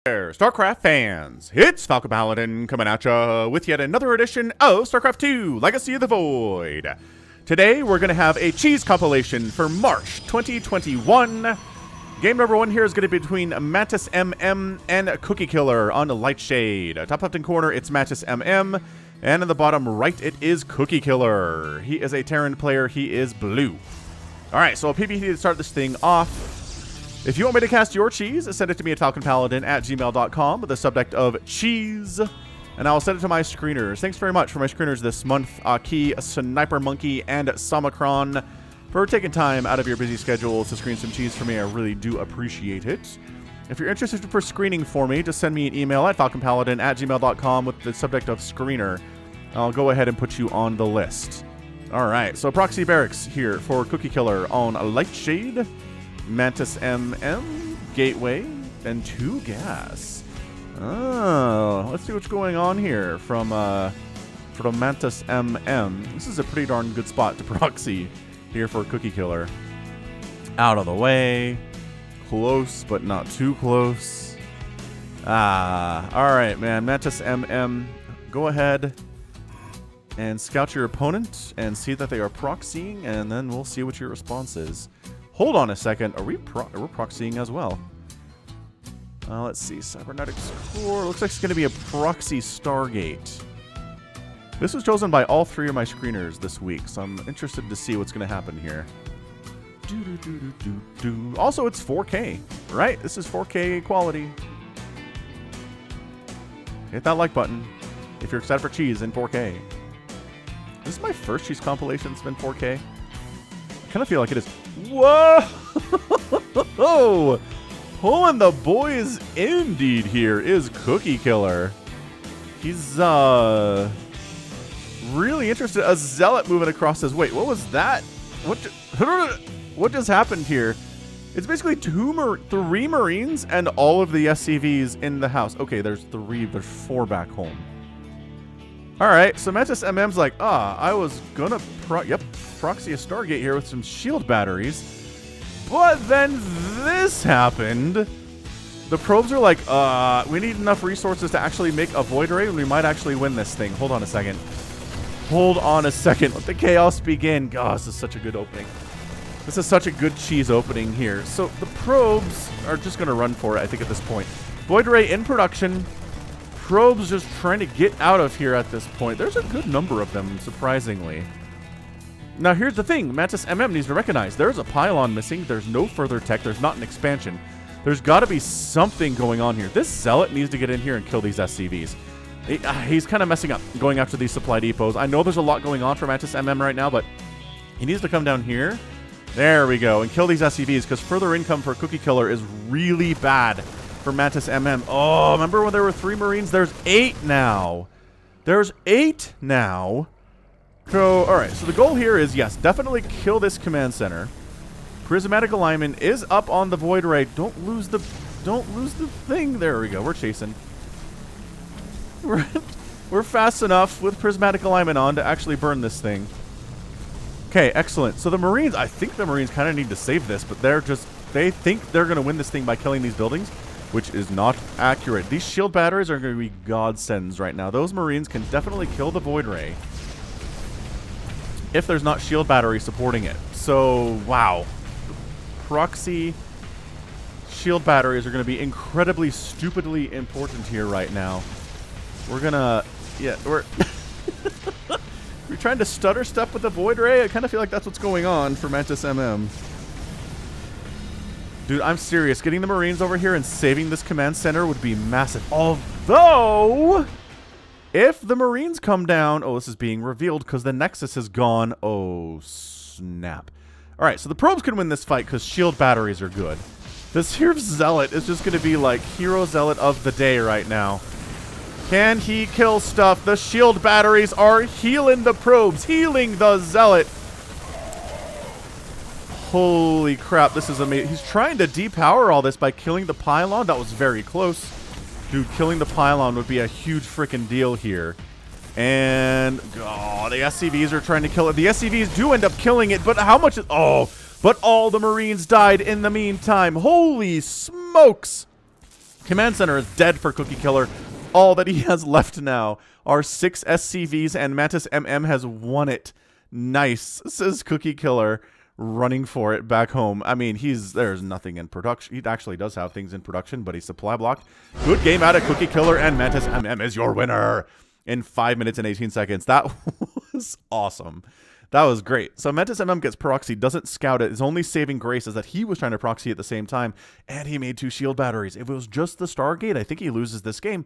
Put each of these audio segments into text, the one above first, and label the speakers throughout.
Speaker 1: There, StarCraft fans, it's Falcon Paladin coming at ya with yet another edition of StarCraft 2 Legacy of the Void. Today we're going to have a cheese compilation for March 2021. Game number 1 here is going to be between Mantis MM and Cookie Killer on Lightshade. Top left hand corner it's Mantis MM, and in the bottom right it is Cookie Killer. He is a Terran player, he is blue. Alright, so a PvP to start this thing off. If you want me to cast your cheese, send it to me at falconpaladin@gmail.com with the subject of cheese, and I'll send it to my screeners. Thanks very much for my screeners this month, Aki, Sniper Monkey, and Samacron, for taking time out of your busy schedules to screen some cheese for me. I really do appreciate it. If you're interested for screening for me, just send me an email at falconpaladin@gmail.com with the subject of screener. I'll go ahead and put you on the list. Alright, so proxy barracks here for Cookie Killer on Lightshade, Mantis MM, Gateway, and 2 gas. Oh, let's see what's going on here from Mantis MM. This is a pretty darn good spot to proxy here for Cookie Killer. Out of the way. Close, but not too close. Alright, man. Mantis MM, go ahead and scout your opponent and see that they are proxying, and then we'll see what your response is. Hold on a second. We're proxying as well. Let's see. Cybernetics Core. Looks like it's going to be a proxy Stargate. This was chosen by all 3 of my screeners this week, so I'm interested to see what's going to happen here. Also, it's 4K, right? This is 4K quality. Hit that like button if you're excited for cheese in 4K. This is my first cheese compilation that's been 4K. I kind of feel like it is. Whoa! Pulling the boys indeed here is Cookie Killer. He's really interested. A zealot moving across his. Wait, what was that? What just happened here? It's basically 3 Marines and all of the SCVs in the house. Okay, there's 4 back home. Alright, so Mantis MM's like, I was gonna proxy a Stargate here with some shield batteries. But then this happened. The probes are like, we need enough resources to actually make a void ray, and we might actually win this thing. Hold on a second. Hold on a second. Let the chaos begin. God, this is such a good opening. This is such a good cheese opening here. So the probes are just gonna run for it, I think, at this point. Void ray in production. Probes just trying to get out of here at this point. There's a good number of them, surprisingly. Now, here's the thing. Mantis MM needs to recognize there's a pylon missing. There's no further tech. There's not an expansion. There's got to be something going on here. This zealot needs to get in here and kill these SCVs. He's kind of messing up going after these supply depots. I know there's a lot going on for Mantis MM right now, but he needs to come down here. There we go. And kill these SCVs, because further income for Cookie Killer is really bad for Mantis MM. Oh, remember when there were 3 Marines? There's 8 now. There's 8 now. So, alright, so the goal here is, yes, definitely kill this command center. Prismatic alignment is up on the void ray. Don't lose the thing. There we go. We're chasing. We're fast enough with prismatic alignment on to actually burn this thing. Okay, excellent. So the Marines, I think the Marines kind of need to save this, but they think they're going to win this thing by killing these buildings, which is not accurate. These shield batteries are going to be godsends right now. Those Marines can definitely kill the void ray if there's not shield battery supporting it. So, wow. Proxy shield batteries are going to be incredibly, stupidly important here right now. We're gonna... Yeah, we're... We're trying to stutter step with the void ray. I kind of feel like that's what's going on for Mantis MM. Dude, I'm serious. Getting the Marines over here and saving this command center would be massive. Although... if the Marines come down... Oh, this is being revealed because the Nexus is gone. Oh, snap. Alright, so the probes can win this fight because shield batteries are good. This here zealot is just going to be like hero zealot of the day right now. Can he kill stuff? The shield batteries are healing the probes. Healing the zealot. Holy crap, this is amazing. He's trying to depower all this by killing the pylon. That was very close. Dude, killing the pylon would be a huge freaking deal here. And, oh, the SCVs are trying to kill it. The SCVs do end up killing it, but how much is... Oh, but all the Marines died in the meantime. Holy smokes. Command Center is dead for Cookie Killer. All that he has left now are 6 SCVs, and Mantis MM has won it. Nice, says Cookie Killer, running for it back home. I mean, there's nothing in production. He actually does have things in production, but he's supply blocked. Good game out of Cookie Killer, and Mantis MM is your winner in 5 minutes and 18 seconds. That was awesome. That was great. So Mantis MM gets proxy, doesn't scout it. His only saving grace is that he was trying to proxy at the same time, and he made 2 shield batteries. If it was just the Stargate, I think he loses this game.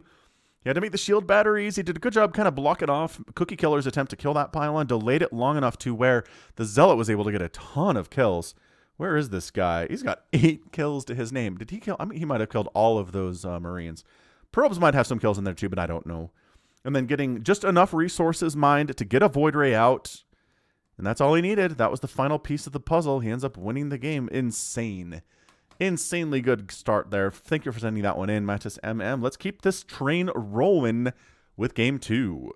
Speaker 1: He had to make the shield batteries. He did a good job kind of blocking off Cookie Killer's attempt to kill that pylon, delayed it long enough to where the Zealot was able to get a ton of kills. Where is this guy? He's got 8 kills to his name. Did he kill? I mean, he might have killed all of those Marines. Probes might have some kills in there too, but I don't know. And then getting just enough resources mined to get a Void Ray out. And that's all he needed. That was the final piece of the puzzle. He ends up winning the game. Insane. Insanely good start there. Thank you for sending that one in, Mantis MM. Let's keep this train rolling with game 2.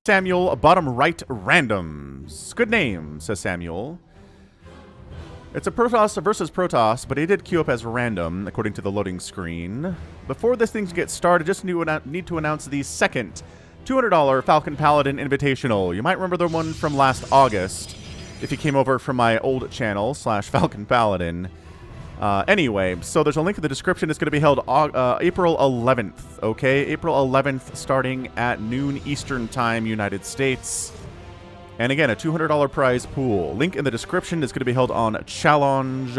Speaker 1: Samuel, bottom right, randoms. Good name, says Samuel. It's a Protoss versus Protoss, but he did queue up as random, according to the loading screen. Before this thing gets started, just need to announce the second $200 Falcon Paladin Invitational. You might remember the one from last August, if you came over from my old channel, /Falcon Paladin. Anyway, so there's a link in the description. It's going to be held April 11th, okay? April 11th, starting at noon Eastern Time, United States. And again, a $200 prize pool. Link in the description. Is going to be held on Challenge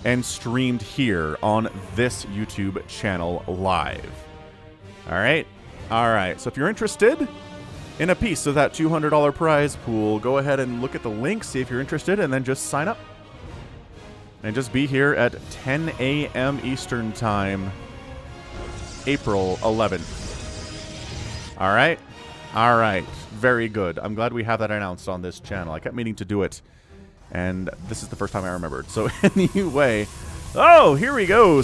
Speaker 1: and streamed here on this YouTube channel live. All right? All right. So if you're interested in a piece of that $200 prize pool, go ahead and look at the link, see if you're interested, and then just sign up. And just be here at 10 a.m. Eastern Time, April 11th. All right? All right. Very good. I'm glad we have that announced on this channel. I kept meaning to do it, and this is the first time I remembered. So anyway, oh, here we go.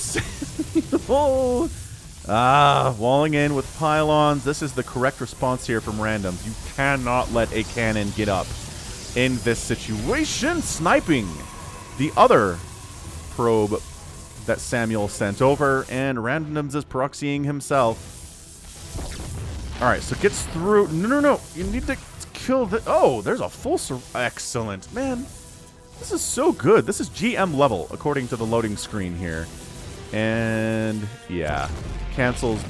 Speaker 1: Walling in with pylons. This is the correct response here from randoms. You cannot let a cannon get up in this situation. Sniping the other probe that Samuel sent over, and randoms is proxying himself. All right, so gets through. No. You need to kill the. Oh, there's a full. Excellent, man. This is so good. This is GM level according to the loading screen here, and yeah, cancels.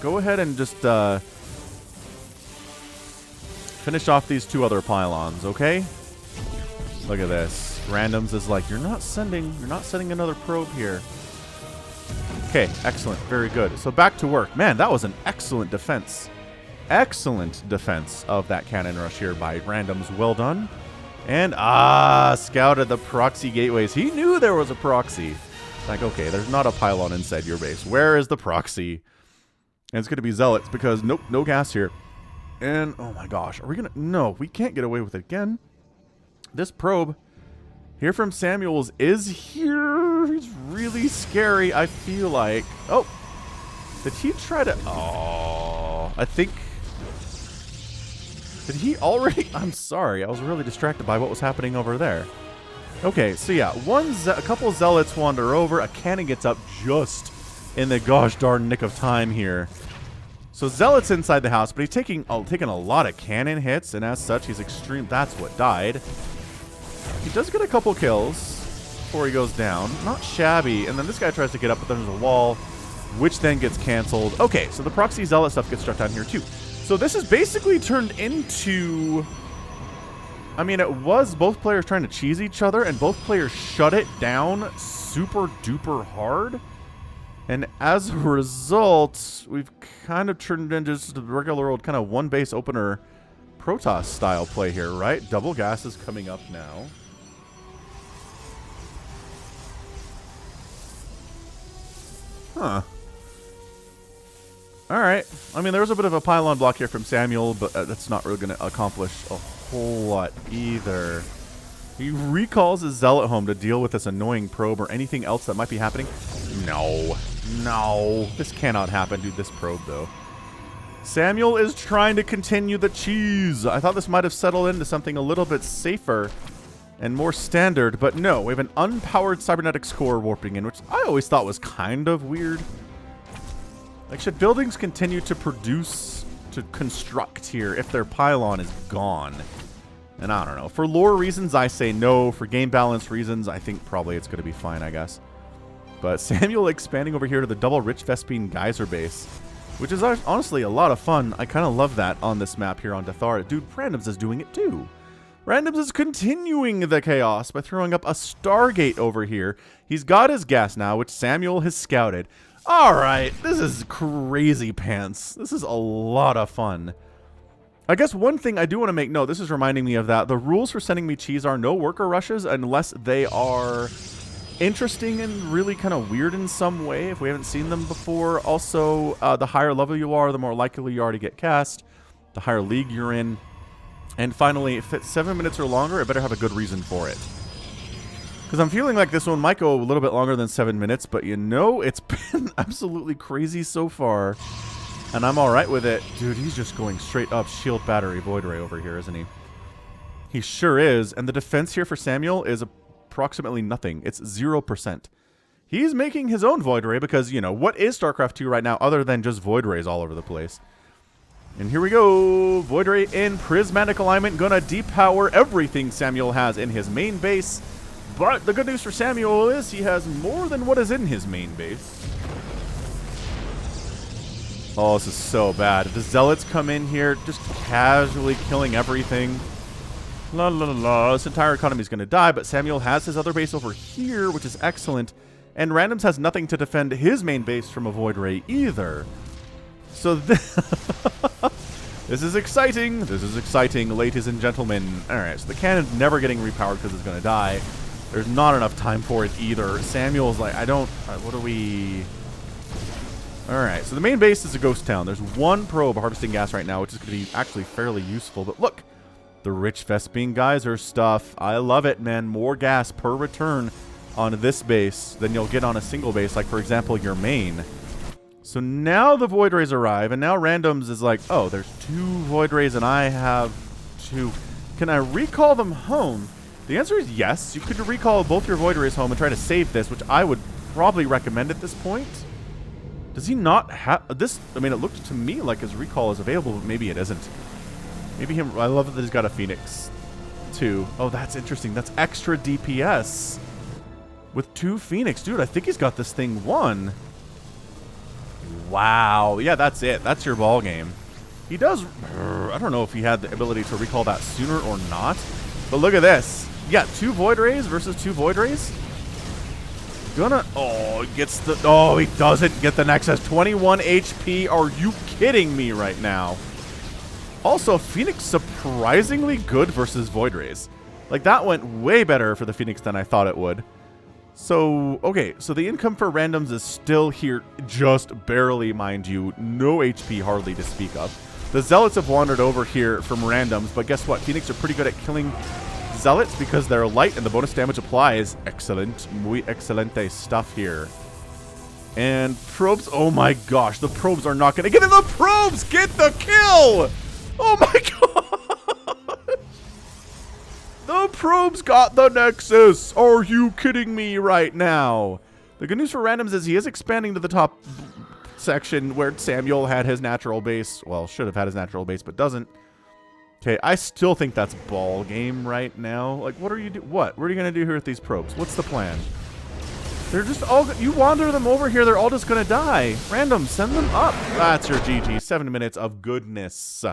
Speaker 1: Go ahead and just finish off these 2 other pylons, okay? Look at this. Randoms is like, you're not sending another probe here. Okay, excellent. Very good. So back to work. Man, that was an excellent defense. Excellent defense of that cannon rush here by randoms. Well done. And, scouted the proxy gateways. He knew there was a proxy. Like, okay, there's not a pylon inside your base. Where is the proxy? And it's going to be Zealots because, nope, no gas here. And, oh my gosh, are we going to... No, we can't get away with it again. This probe here from Samuels is here. He's really scary, I feel like. Oh, did he try to... Oh, I think... Did he already... I'm sorry, I was really distracted by what was happening over there. Okay, so yeah, a couple Zealots wander over. A cannon gets up just in the gosh darn nick of time here. So Zealot's inside the house, but he's taking a lot of cannon hits, and as such, he's extreme. That's what died. He does get a couple kills before he goes down. Not shabby. And then this guy tries to get up, but then there's a wall, which then gets canceled. Okay, so the proxy Zealot stuff gets struck down here too. So this is basically turned into... I mean, it was both players trying to cheese each other, and both players shut it down super duper hard. And as a result, we've kind of turned into just the regular old kind of one base opener Protoss style play here, right? Double gas is coming up now. Huh. Alright. I mean, there's a bit of a pylon block here from Samuel, but that's not really going to accomplish a whole lot either. He recalls his Zealot home to deal with this annoying probe or anything else that might be happening. No. No. This cannot happen, dude. This probe, though. Samuel is trying to continue the cheese. I thought this might have settled into something a little bit safer. and more standard, but no, we have an unpowered cybernetics core warping in, which I always thought was kind of weird. Like, should buildings continue to produce, to construct here if their pylon is gone? And I don't know. For lore reasons, I say no. For game balance reasons, I think probably it's going to be fine, I guess. But Samuel expanding over here to the double Rich Vespine Geyser base, which is honestly a lot of fun. I kind of love that on this map here on Deathar. Dude, Randoms is doing it too. Randoms is continuing the chaos by throwing up a Stargate over here. He's got his gas now, which Samuel has scouted. All right, this is crazy pants. This is a lot of fun. I guess one thing I do want to make note, this is reminding me of that. The rules for sending me cheese are no worker rushes unless they are interesting and really kind of weird in some way, if we haven't seen them before. Also, the higher level you are, the more likely you are to get cast, the higher league you're in. And finally, if it's 7 minutes or longer, it better have a good reason for it. Because I'm feeling like this one might go a little bit longer than 7 minutes, but you know, it's been absolutely crazy so far. And I'm alright with it. Dude, he's just going straight up shield battery Void Ray over here, isn't he? He sure is. And the defense here for Samuel is approximately nothing. It's 0%. He's making his own Void Ray because, you know, what is StarCraft 2 right now other than just Void Rays all over the place? And here we go. Void Ray in prismatic alignment. Gonna depower everything Samuel has in his main base. But the good news for Samuel is he has more than what is in his main base. Oh, this is so bad. The Zealots come in here just casually killing everything. La la la la. This entire economy is going to die, but Samuel has his other base over here, which is excellent. And Randoms has nothing to defend his main base from a Void Ray either. So this is exciting. This is exciting, ladies and gentlemen. Alright, so the cannon's never getting repowered because it's going to die. There's not enough time for it either. Samuel's like, I don't... what are we... Alright, so the main base is a ghost town. There's one probe harvesting gas right now, which is going to be actually fairly useful. But look, the Rich Vespine Geyser stuff. I love it, man. More gas per return on this base than you'll get on a single base, like, for example, your main. So now the Void Rays arrive, and now Randoms is like, oh, there's 2 Void Rays, and I have 2. Can I recall them home? The answer is yes. You could recall both your Void Rays home and try to save this, which I would probably recommend at this point. Does he not have this? I mean, it looked to me like his recall is available, but maybe it isn't. Maybe him. I love that he's got a Phoenix, too. Oh, that's interesting. That's extra DPS with 2 Phoenix. Dude, I think he's got this thing won. Wow. Yeah, that's it. That's your ball game. He does. I don't know if he had the ability to recall that sooner or not. But look at this. Yeah, 2 Void Rays versus 2 Void Rays. Gonna... Oh, he gets the... Oh, he doesn't get the Nexus. 21 HP. Are you kidding me right now? Also, Phoenix surprisingly good versus Void Rays. Like, that went way better for the Phoenix than I thought it would. So, okay. So the income for Randoms is still here. Just barely, mind you. No HP hardly to speak of. The Zealots have wandered over here from Randoms. But guess what? Phoenix are pretty good at killing Zealots because they're light and the bonus damage applies. Excellent. Muy excelente stuff here. And probes. Oh my gosh. The probes are not going to get in. The probes get the kill. Oh my god. The probes got the Nexus. Are you kidding me right now? The good news for Randoms is he is expanding to the top section where Samuel had his natural base. Well, should have had his natural base, but doesn't. Okay, I still think that's ball game right now. Like, what are you What are you gonna do here with these probes? What's the plan? They're just all. You wander them over here, they're all just gonna die. Random, send them up. That's your GG. 7 minutes of goodness.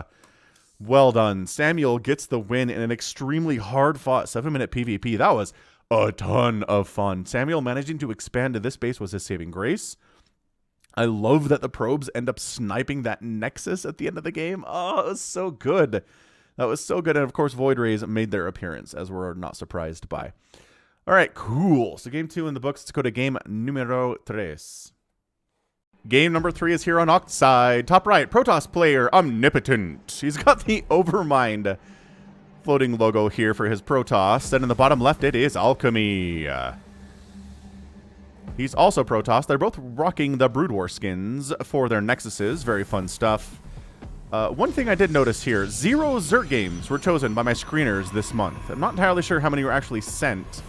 Speaker 1: Well done. Samuel gets the win in an extremely hard-fought 7-minute PvP. That was a ton of fun. Samuel managing to expand to this base was his saving grace. I love that the probes end up sniping that Nexus at the end of the game. Oh, it was so good. That was so good. And of course, Void Rays made their appearance, as we're not surprised by. All right, cool. So game 2 in the books. Let's go to game numero 3. Game number 3 is here on Oct side. Top right, Protoss player, Omnipotent. He's got the Overmind floating logo here for his Protoss. And in the bottom left, it is Alchemy. He's also Protoss. They're both rocking the Brood War skins for their Nexuses. Very fun stuff. One thing I did notice here, 0 Zerg games were chosen by my screeners this month. I'm not entirely sure how many were actually sent,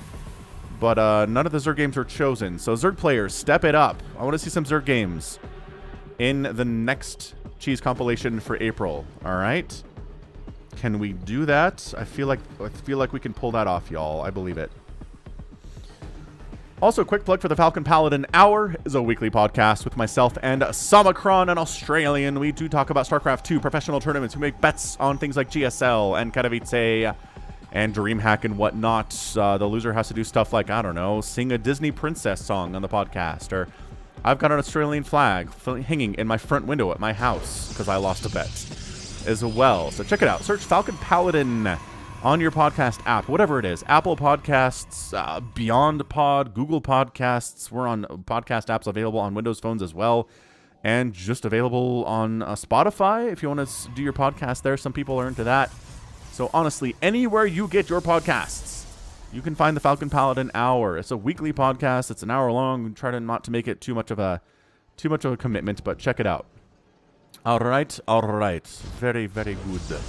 Speaker 1: but none of the Zerg games were chosen. So Zerg players, step it up. I want to see some Zerg games in the next cheese compilation for April. All right? Can we do that? I feel like we can pull that off, y'all. I believe it. Also, quick plug for the Falcon Paladin Hour is a weekly podcast with myself and Samacron, an Australian. We do talk about StarCraft 2 professional tournaments. We make bets on things like GSL and Katowice and DreamHack and whatnot. The loser has to do stuff like, I don't know, sing a Disney princess song on the podcast. Or I've got an Australian flag hanging in my front window at my house because I lost a bet as well. So check it out. Search Falcon Paladin on your podcast app, whatever it is. Apple Podcasts, Beyond Pod, Google Podcasts. We're on podcast apps available on Windows phones as well. And just available on Spotify if you want to do your podcast there. Some people are into that. So honestly, anywhere you get your podcasts, you can find the Falcon Paladin Hour. It's a weekly podcast. It's an hour long. We try to not to make it too much of a commitment, but check it out. All right. Very, very good.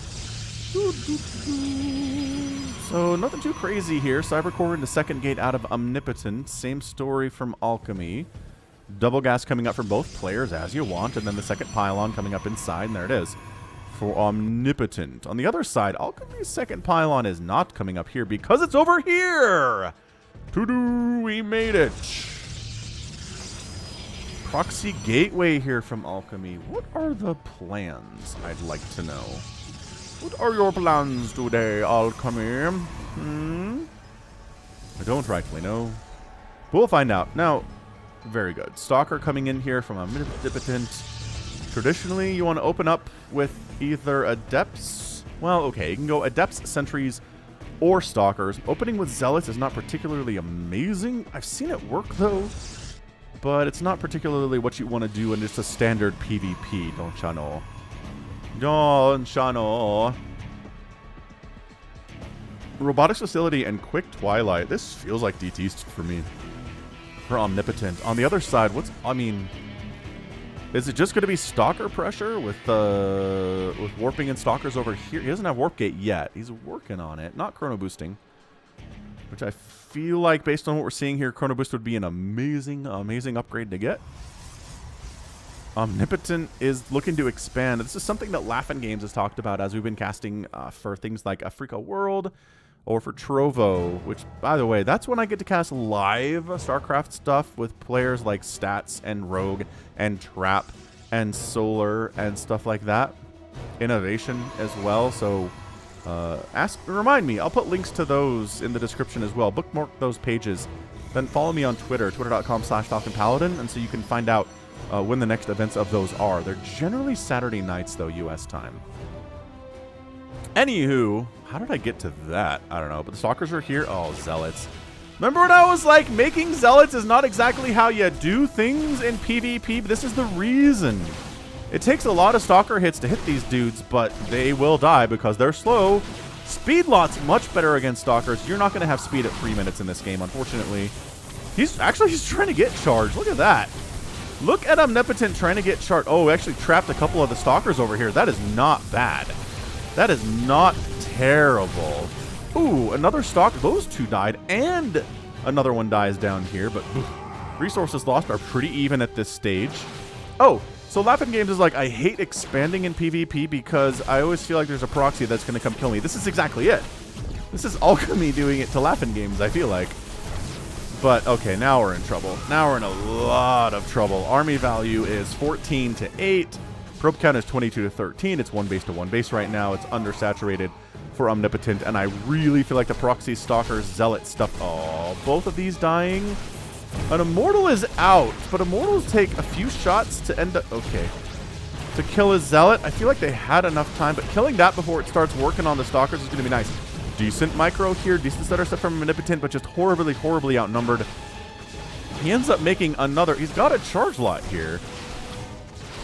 Speaker 1: So nothing too crazy here. Cybercore in the second gate out of Omnipotent. Same story from Alchemy. Double gas coming up from both players as you want. And then the second pylon coming up inside. And there it is for Omnipotent. On the other side, Alchemy's second pylon is not coming up here because it's over here. We made it. Proxy gateway here from Alchemy. What are the plans? I'd like to know. What are your plans today, Alchemy? I don't rightfully know. But we'll find out. Now, very good. Stalker coming in here from Omnipotent. Traditionally, you want to open up with either Adepts. Well, okay, you can go Adepts, Sentries, or Stalkers. Opening with Zealots is not particularly amazing. I've seen it work, though. But it's not particularly what you want to do in just a standard PvP, don't ya know? Don't ya know? Robotics Facility and Quick Twilight. This feels like DTs for me. For Omnipotent. On the other side, is it just going to be Stalker pressure with warping and Stalkers over here? He doesn't have Warp Gate yet. He's working on it. Not Chrono Boosting. Which I feel like, based on what we're seeing here, Chrono Boost would be an amazing upgrade to get. Omnipotent is looking to expand. This is something that Laughing Games has talked about as we've been casting for things like Africa World or for Trovo, which, by the way, that's when I get to cast live StarCraft stuff with players like Stats and Rogue and Trap and Solar and stuff like that. Innovation as well. So remind me. I'll put links to those in the description as well. Bookmark those pages. Then follow me on Twitter, twitter.com/FalconPaladin, and so you can find out when the next events of those are. They're generally Saturday nights, though, U.S. time. Anywho, how did I get to that? I don't know, but the Stalkers are here. Oh, Zealots. Remember when I was like, making Zealots is not exactly how you do things in PvP, but this is the reason. It takes a lot of Stalker hits to hit these dudes, but they will die because they're slow. Speed lot's much better against Stalkers. You're not going to have speed at 3 minutes in this game, unfortunately. He's trying to get charged. Look at that. Look at Omnipotent trying to get charged. Oh, actually trapped a couple of the Stalkers over here. That is not bad. That is not terrible. Ooh, another Stalker. Those two died, and another one dies down here, but resources lost are pretty even at this stage. Oh, so Laughing Games is like, I hate expanding in PvP because I always feel like there's a proxy that's going to come kill me. This is exactly it. This is Alchemy doing it to Laughing Games, I feel like. But, okay, now we're in trouble. Now we're in a lot of trouble. Army value is 14 to 8. Probe count is 22 to 13. It's 1 base to 1 base right now. It's undersaturated for Omnipotent, and I really feel like the proxy, Stalkers, Zealot stuff. Oh, both of these dying. An Immortal is out, but Immortals take a few shots to end up... Okay. To kill his Zealot. I feel like they had enough time, but killing that before it starts working on the Stalkers is going to be nice. Decent micro here. Decent setter stuff from Omnipotent, but just horribly, horribly outnumbered. He ends up making another... He's got a charge lot here.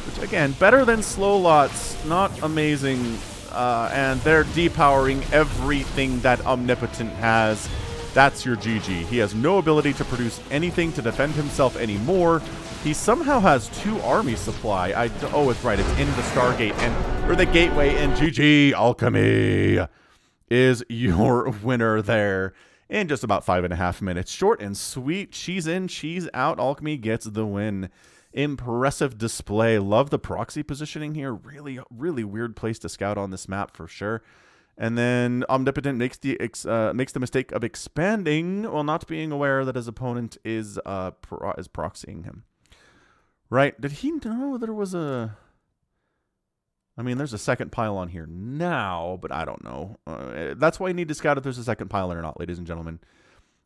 Speaker 1: Which, again, better than slow lots. Not amazing. And they're depowering everything that Omnipotent has. That's your GG. He has no ability to produce anything to defend himself anymore. He somehow has 2 army supply. Oh, it's right. It's in the Stargate or the Gateway. And GG Alchemy is your winner there in just about 5.5 minutes. Short and sweet. Cheese in, cheese out. Alchemy gets the win. Impressive display. Love the proxy positioning here. Really, really weird place to scout on this map for sure. And then Omnipotent makes the mistake of expanding while not being aware that his opponent is proxying him. Right? Did he know there was a... I mean, there's a second pylon here now, but I don't know. That's why you need to scout if there's a second pylon or not, ladies and gentlemen.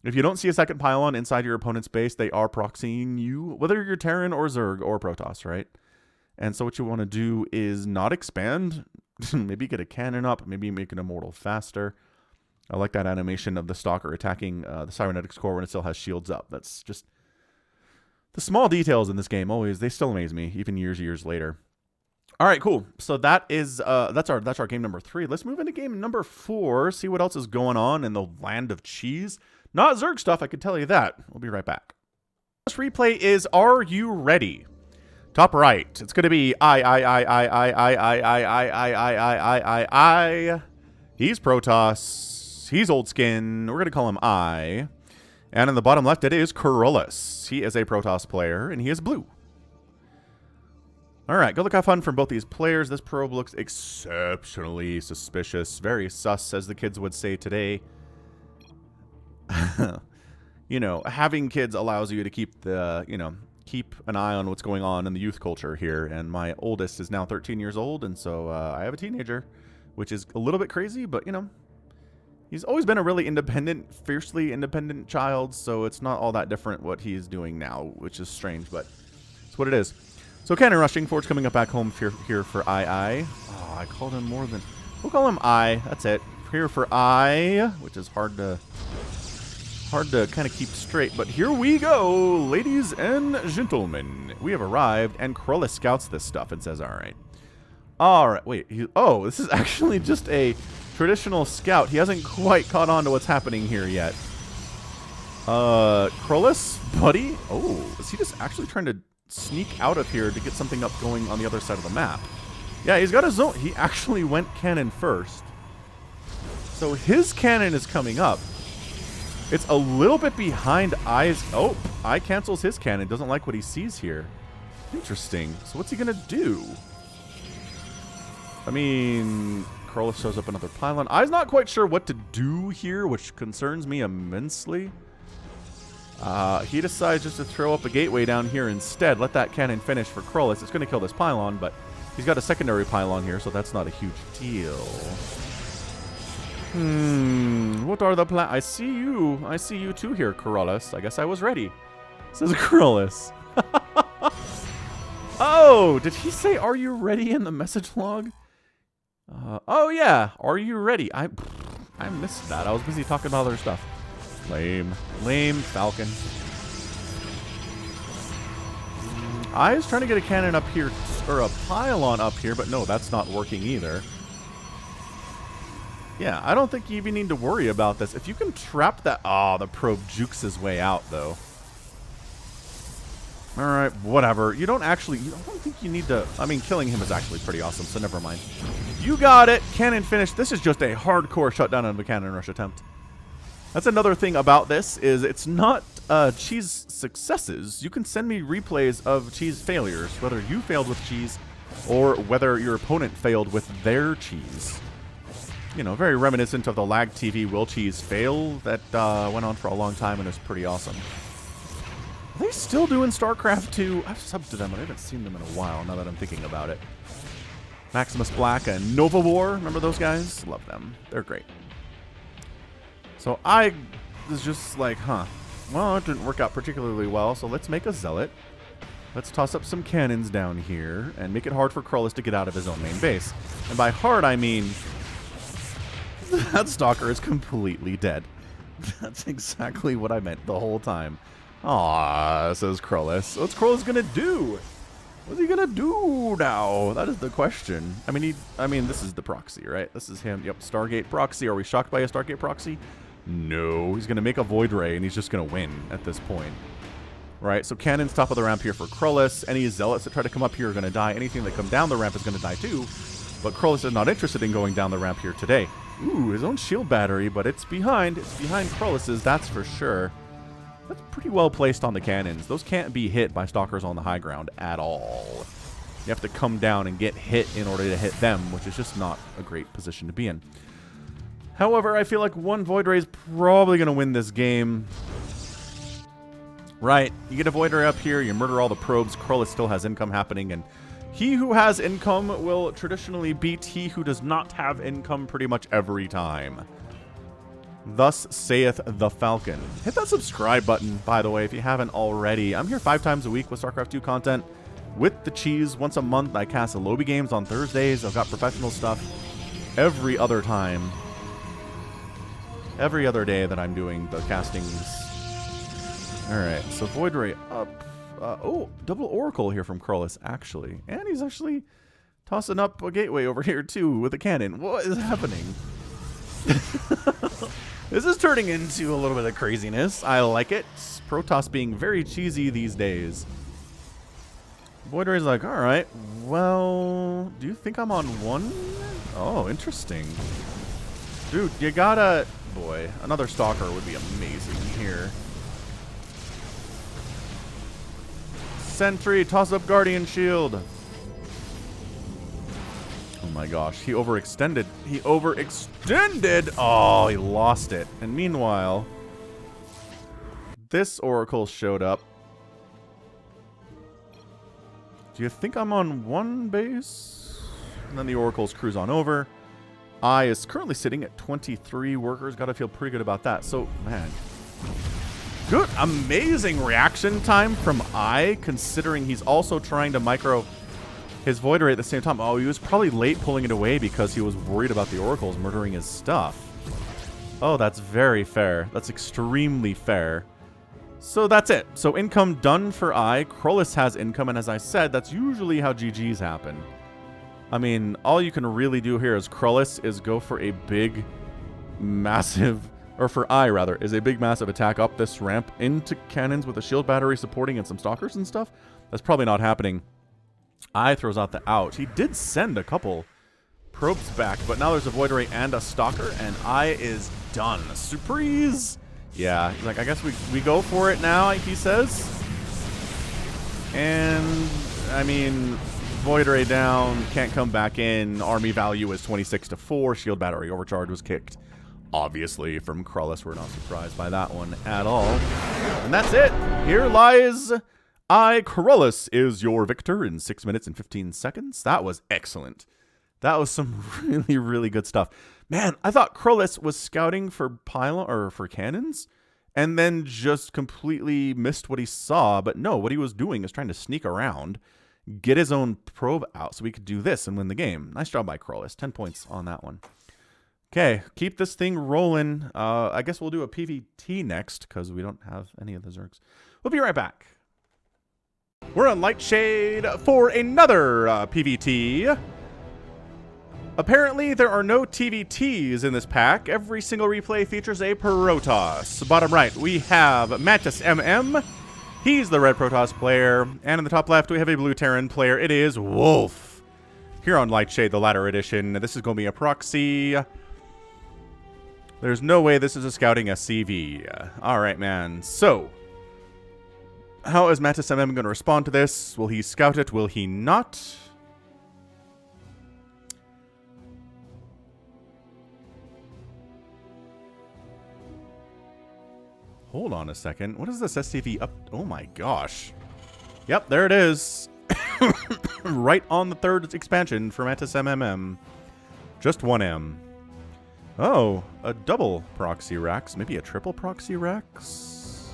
Speaker 1: If you don't see a second pylon inside your opponent's base, they are proxying you, whether you're Terran or Zerg or Protoss, right? And so what you want to do is not expand. Maybe get a cannon up. Maybe make an immortal faster. I like that animation of the Stalker attacking the Cybernetics core when it still has shields up. That's just... The small details in this game they still amaze me, even years later. All right, cool. So that is that's our game number 3. Let's move into game number 4. See what else is going on in the land of cheese. Not Zerg stuff, I can tell you that. We'll be right back. This replay is Are You Ready? Top right. It's going to be I. He's Protoss. He's old skin. We're going to call him I. And in the bottom left, it is Corollas. He is a Protoss player, and he is blue. All right, go look have fun from both these players. This probe looks exceptionally suspicious. Very sus, as the kids would say today. You know, having kids allows you to keep keep an eye on what's going on in the youth culture here. And my oldest is now 13 years old, and so I have a teenager, which is a little bit crazy, but, you know, he's always been a really independent, fiercely independent child, so it's not all that different what he's doing now, which is strange, but it's what it is. So cannon rushing, Forge coming up back home here for II. Oh, I called him more than... We'll call him I. That's it. Here for I, which is hard to kind of keep straight. But here we go, ladies and gentlemen. We have arrived, and Corollas scouts this stuff and says, all right, wait. Oh, this is actually just a traditional scout. He hasn't quite caught on to what's happening here yet. Corollas, buddy? Oh, is he just actually trying to sneak out of here to get something up going on the other side of the map? Yeah, he's got his own. He actually went cannon first. So his cannon is coming up. It's a little bit behind I's. Oh, I cancels his cannon. Doesn't like what he sees here. Interesting. So what's he going to do? I mean, Corollas shows up another pylon. I's not quite sure what to do here, which concerns me immensely. He decides just to throw up a gateway down here instead. Let that cannon finish for Corollas. It's going to kill this pylon, but he's got a secondary pylon here, so that's not a huge deal. What are the plans? I see you too here, Corollas. I guess I was ready. Says Corollas. Oh, did he say, are you ready in the message log? Oh yeah, are you ready? I missed that. I was busy talking about other stuff. Lame Falcon. I was trying to get a cannon up here, or a pylon up here, but no, that's not working either. Yeah, I don't think you even need to worry about this. If you can trap that... Oh, the probe jukes his way out, though. Alright, whatever. You don't actually... I don't think you need to... I mean, killing him is actually pretty awesome, so never mind. You got it! Cannon finished. This is just a hardcore shutdown of a cannon rush attempt. That's another thing about this, is it's not cheese successes. You can send me replays of cheese failures, whether you failed with cheese or whether your opponent failed with their cheese. You know, very reminiscent of the lag TV will cheese fail that went on for a long time and is pretty awesome. Are they still doing StarCraft 2? I've subbed to them, but I haven't seen them in a while now that I'm thinking about it. Maximus Black and Nova War, remember those guys? Love them. They're great. So I was just like, well, it didn't work out particularly well, so let's make a zealot. Let's toss up some cannons down here and make it hard for Corollas to get out of his own main base. And by hard, I mean... that Stalker is completely dead. That's exactly what I meant the whole time. Aww, says Corollas. What's Corollas gonna do? What's he gonna do now? That is the question. I mean, this is the proxy, right? This is him. Yep, Stargate proxy. Are we shocked by a Stargate proxy? No, he's going to make a Void Ray, and he's just going to win at this point. Right, so cannons top of the ramp here for Krullis. Any zealots that try to come up here are going to die. Anything that come down the ramp is going to die too. But Krullis is not interested in going down the ramp here today. Ooh, his own shield battery, but it's behind. It's behind Krullis's, that's for sure. That's pretty well placed on the cannons. Those can't be hit by stalkers on the high ground at all. You have to come down and get hit in order to hit them, which is just not a great position to be in. However, I feel like one Void Ray is probably going to win this game. Right, you get a Void Ray up here, you murder all the probes, Krullis still has income happening, and he who has income will traditionally beat he who does not have income pretty much every time. Thus saith the Falcon. Hit that subscribe button, by the way, if you haven't already. I'm here 5 times a week with StarCraft 2 content. With the cheese, once a month, I cast lobby games on Thursdays. I've got professional stuff every other time. Every other day that I'm doing the castings. Alright, so Void Ray up. Oh, double Oracle here from Krullis, actually. And he's actually tossing up a gateway over here, too, with a cannon. What is happening? This is turning into a little bit of craziness. I like it. Protoss being very cheesy these days. Void Ray's like, alright, well, do you think I'm on one? Oh, interesting. Dude, you gotta... Boy, another Stalker would be amazing here. Sentry, toss up Guardian Shield. Oh my gosh, he overextended. He overextended! Oh, he lost it. And meanwhile, this Oracle showed up. Do you think I'm on one base? And then the Oracles cruise on over. I is currently sitting at 23 workers. Gotta feel pretty good about that. So, man. Good, amazing reaction time from I, considering he's also trying to micro his Void Ray at the same time. Oh, he was probably late pulling it away because he was worried about the Oracles murdering his stuff. Oh, that's very fair. That's extremely fair. So that's it. So income done for I. Krullis has income, and as I said, that's usually how GGs happen. I mean, all you can really do here as Krullis is go for a big, massive, or for I rather, is a big, massive attack up this ramp into cannons with a shield battery supporting and some stalkers and stuff. That's probably not happening. I throws out the ouch. He did send a couple probes back, but now there's a Void Ray and a stalker, and I is done. Surprise! Yeah, he's like, I guess we go for it now, he says. And, I mean, Void Ray down, can't come back in. Army value is 26-4. Shield battery overcharge was kicked. Obviously, from Krullis, we're not surprised by that one at all. And that's it. Here lies I, Krullis, is your victor in 6 minutes and 15 seconds. That was excellent. That was some really, really good stuff. Man, I thought Krullis was scouting for pylon or for cannons, and then just completely missed what he saw. But no, what he was doing is trying to sneak around, get his own probe out so we could do this and win the game. Nice job by Krullis. 10 points on that one. Okay, keep this thing rolling. I guess we'll do a PvT next because we don't have any of the Zergs. We'll be right back. We're on Lightshade for another PvT. Apparently, there are no TVTs in this pack. Every single replay features a Protoss. Bottom right, we have Mantis MM. He's the red Protoss player. And in the top left, we have a blue Terran player. It is Wolf. Here on Lightshade, the latter edition, this is going to be a proxy. There's no way this is a scouting SCV. All right, man. So, how is Mantis MM going to respond to this? Will he scout it? Will he not? Hold on a second. What is this SCV up? Oh my gosh. Yep, there it is. Right on the third expansion for Mantis MMM. Just 1M. Oh, a double proxy Rax. Maybe a triple proxy Rax?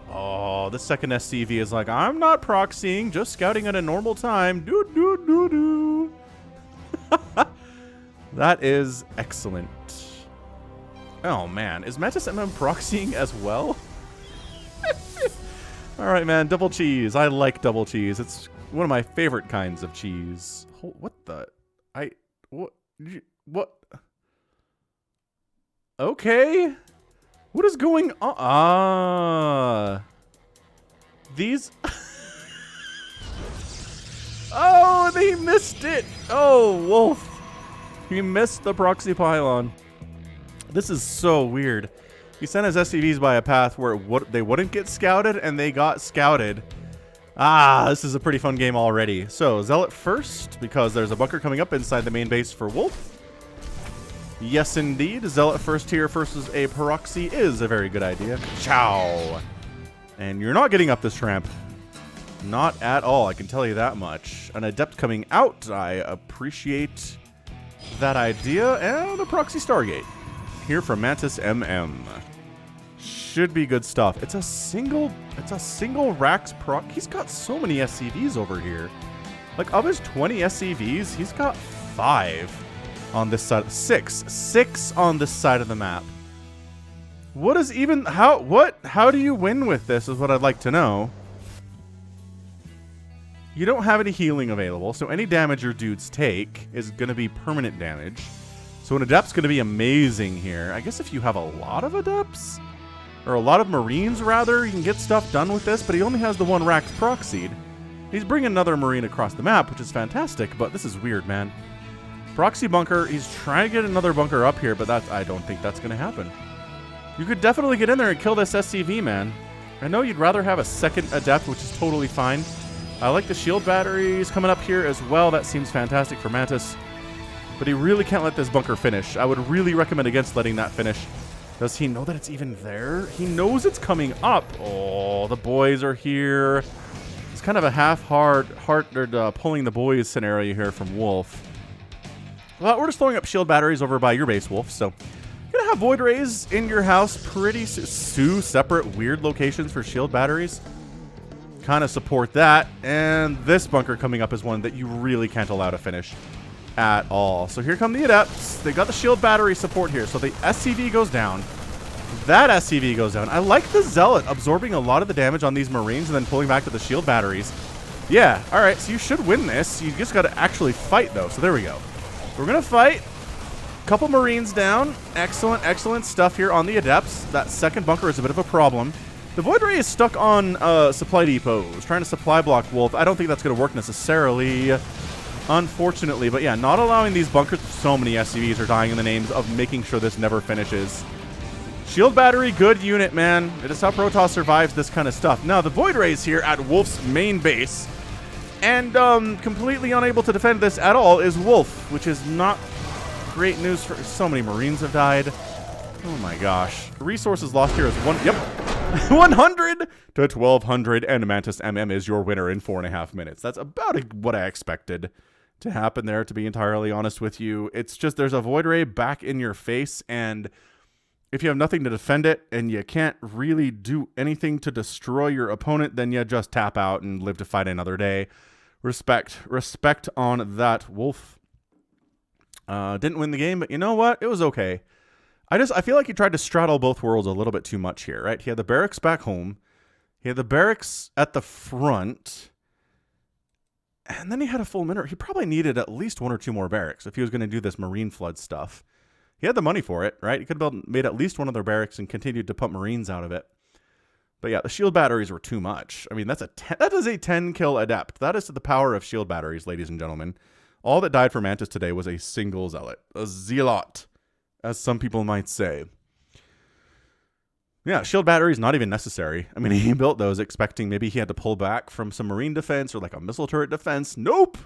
Speaker 1: Oh, the second SCV is like, I'm not proxying, just scouting at a normal time. Do. That is excellent. Oh, man. Is Mantis MM proxying as well? All right, man. Double cheese. I like double cheese. It's one of my favorite kinds of cheese. What the? What? Okay. What is going on? Ah. These... Oh, they missed it. Oh, Wolf. He missed the proxy pylon. This is so weird. He sent his SCVs by a path where they wouldn't get scouted, and they got scouted. Ah, this is a pretty fun game already. So, Zealot first, because there's a bunker coming up inside the main base for Wolf. Yes, indeed. Zealot first here versus a proxy is a very good idea. Ciao. And you're not getting up this ramp. Not at all, I can tell you that much. An Adept coming out, I appreciate that idea. And a Proxy Stargate. Here from Mantis MM. Should be good stuff. It's a single Rax proc. He's got so many SCVs over here. Like, of his 20 SCVs, he's got 5 on this side. 6 on this side of the map. What is even... How do you win with this is what I'd like to know. You don't have any healing available, so any damage your dudes take is going to be permanent damage. So an Adept's going to be amazing here. I guess if you have a lot of Adepts, or a lot of Marines rather, you can get stuff done with this, but he only has the one Rax proxied. He's bringing another Marine across the map, which is fantastic, but this is weird, man. Proxy bunker, he's trying to get another bunker up here, but I don't think that's going to happen. You could definitely get in there and kill this SCV, man. I know you'd rather have a second Adept, which is totally fine. I like the shield batteries coming up here as well. That seems fantastic for Mantis. But he really can't let this bunker finish. I would really recommend against letting that finish. Does he know that it's even there? He knows it's coming up. Oh, the boys are here. It's kind of a half-hearted pulling the boys scenario here from Wolf. Well, we're just throwing up shield batteries over by your base, Wolf. So you're going to have Void Rays in your house. Pretty separate weird locations for shield batteries. Kind of support that, and this bunker coming up is one that you really can't allow to finish at all. So here come the Adepts. They got the shield battery support here, so the SCV goes down. That SCV goes down. I like the Zealot absorbing a lot of the damage on these Marines and then pulling back to the shield batteries. Yeah, all right, so you should win this. You just got to actually fight, though, so there we go. We're going to fight. Couple Marines down. Excellent stuff here on the Adepts. That second bunker is a bit of a problem. The Void Ray is stuck on supply depots, trying to supply block Wolf. I don't think that's going to work necessarily, unfortunately. But yeah, not allowing these bunkers. So many SCVs are dying in the names of making sure this never finishes. Shield battery, good unit, man. It is how Protoss survives this kind of stuff. Now, the Void Rays here at Wolf's main base. And completely unable to defend this at all is Wolf, which is not great news for... So many Marines have died. Oh my gosh. Resources lost here is 100 to 1200, and Mantis MM is your winner in 4.5 minutes. That's about what I expected to happen there, to be entirely honest with you. It's just there's a Void Ray back in your face, and if you have nothing to defend it and you can't really do anything to destroy your opponent, then you just tap out and live to fight another day. Respect on that. Wolf didn't win the game, but you know what? It was okay. I feel like he tried to straddle both worlds a little bit too much here, right? He had the barracks back home. He had the barracks at the front. And then he had a full minute. He probably needed at least 1 or 2 more barracks if he was going to do this Marine flood stuff. He had the money for it, right? He could have made at least one of their barracks and continued to pump Marines out of it. But yeah, the shield batteries were too much. I mean, that is a 10-kill Adept. That is the power of shield batteries, ladies and gentlemen. All that died for Mantis today was a single Zealot. A Zealot, as some people might say. Yeah, shield batteries not even necessary. I mean, he built those expecting maybe he had to pull back from some Marine defense or like a missile turret defense. Nope!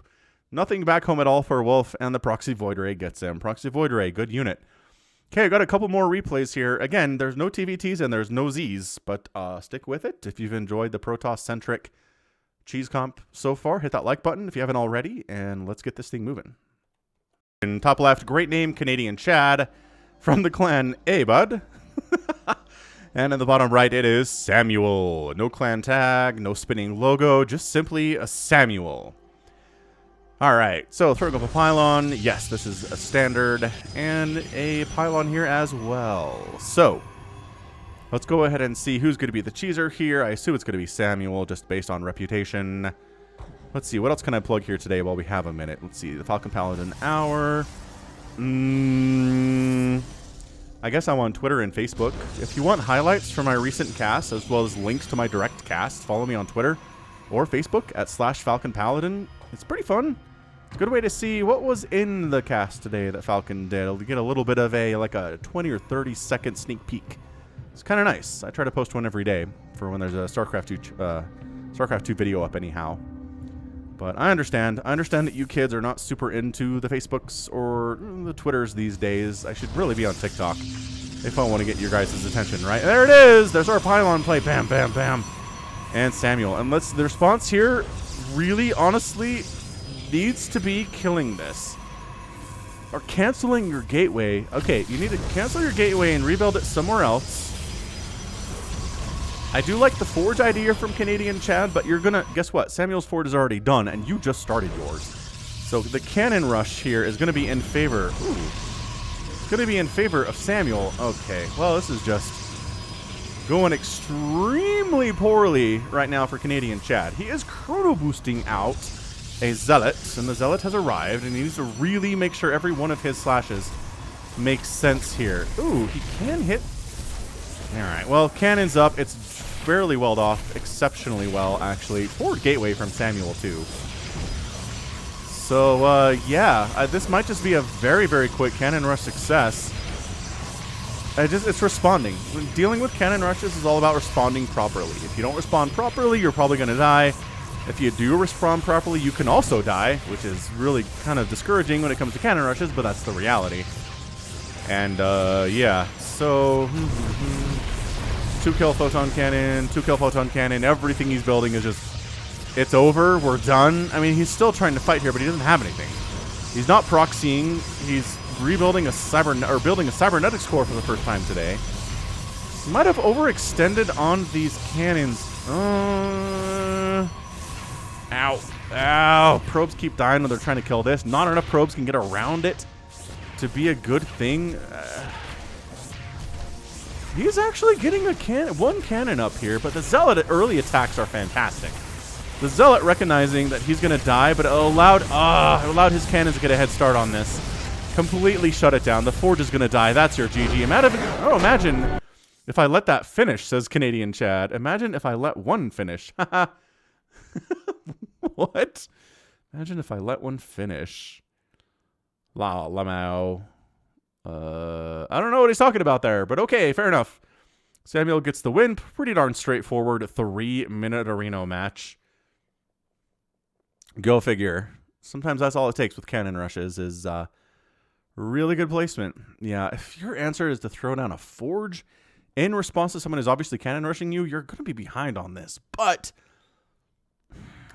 Speaker 1: Nothing back home at all for Wolf, and the Proxy Void Ray gets him. Proxy Void Ray, good unit. Okay, I got a couple more replays here. Again, there's no TVTs and there's no Zs, but stick with it. If you've enjoyed the Protoss-centric cheese comp so far, hit that like button if you haven't already, and let's get this thing moving. In top left, great name, Canadian Chad, from the clan A, bud. And in the bottom right, it is Samuel. No clan tag, no spinning logo, just simply a Samuel. All right, so throwing up a pylon. Yes, this is a standard, and a pylon here as well. So let's go ahead and see who's going to be the cheeser here. I assume it's going to be Samuel, just based on reputation. Let's see, what else can I plug here today while we have a minute? Let's see, the Falcon Paladin hour. I guess I'm on Twitter and Facebook. If you want highlights from my recent casts, as well as links to my direct cast, follow me on Twitter or Facebook at /falconpaladin. It's pretty fun. Good way to see what was in the cast today that Falcon did. You'll get a little bit of like a 20 or 30 second sneak peek. It's kind of nice. I try to post one every day for when there's a StarCraft 2 video up anyhow. But I understand. I understand that you kids are not super into the Facebooks or the Twitters these days. I should really be on TikTok if I want to get your guys' attention, right? There it is! There's our pylon play. Bam, bam, bam. And Samuel. And the response here really, honestly, needs to be killing this. Or canceling your gateway. Okay, you need to cancel your gateway and rebuild it somewhere else. I do like the forge idea from Canadian Chad, but you're gonna, guess what? Samuel's forge is already done, and you just started yours. So the cannon rush here is gonna be in favor. Ooh. It's gonna be in favor of Samuel. Okay, well, this is just going extremely poorly right now for Canadian Chad. He is chrono boosting out a Zealot, and the Zealot has arrived, and he needs to really make sure every one of his slashes makes sense here. Ooh, he can hit. Alright, well, cannon's up. It's fairly well off. Exceptionally well, actually. Forward gateway from Samuel, too. So, yeah, this might just be a very, very quick cannon rush success. It's responding. Dealing with cannon rushes is all about responding properly. If you don't respond properly, you're probably going to die. If you do respond properly, you can also die, which is really kind of discouraging when it comes to cannon rushes, but that's the reality. And, yeah, so 2-kill photon cannon, 2-kill photon cannon, everything he's building is just, it's over, we're done. I mean, he's still trying to fight here, but he doesn't have anything. He's not proxying, he's rebuilding building a cybernetics core for the first time today. He might have overextended on these cannons. Ow. Ow. Probes keep dying when they're trying to kill this. Not enough probes can get around it to be a good thing. He's actually getting one cannon up here, but the Zealot early attacks are fantastic. The Zealot recognizing that he's going to die, but it allowed his cannons to get a head start on this. Completely shut it down. The Forge is going to die. That's your GG. Imagine if I let that finish, says Canadian Chad. Imagine if I let one finish. What? Imagine if I let one finish. La Lamau. I don't know what he's talking about there, but okay, fair enough. Samuel gets the win. Pretty darn straightforward 3-minute arena match. Go figure. Sometimes that's all it takes with cannon rushes is really good placement. Yeah, if your answer is to throw down a forge in response to someone who's obviously cannon rushing you, you're going to be behind on this. But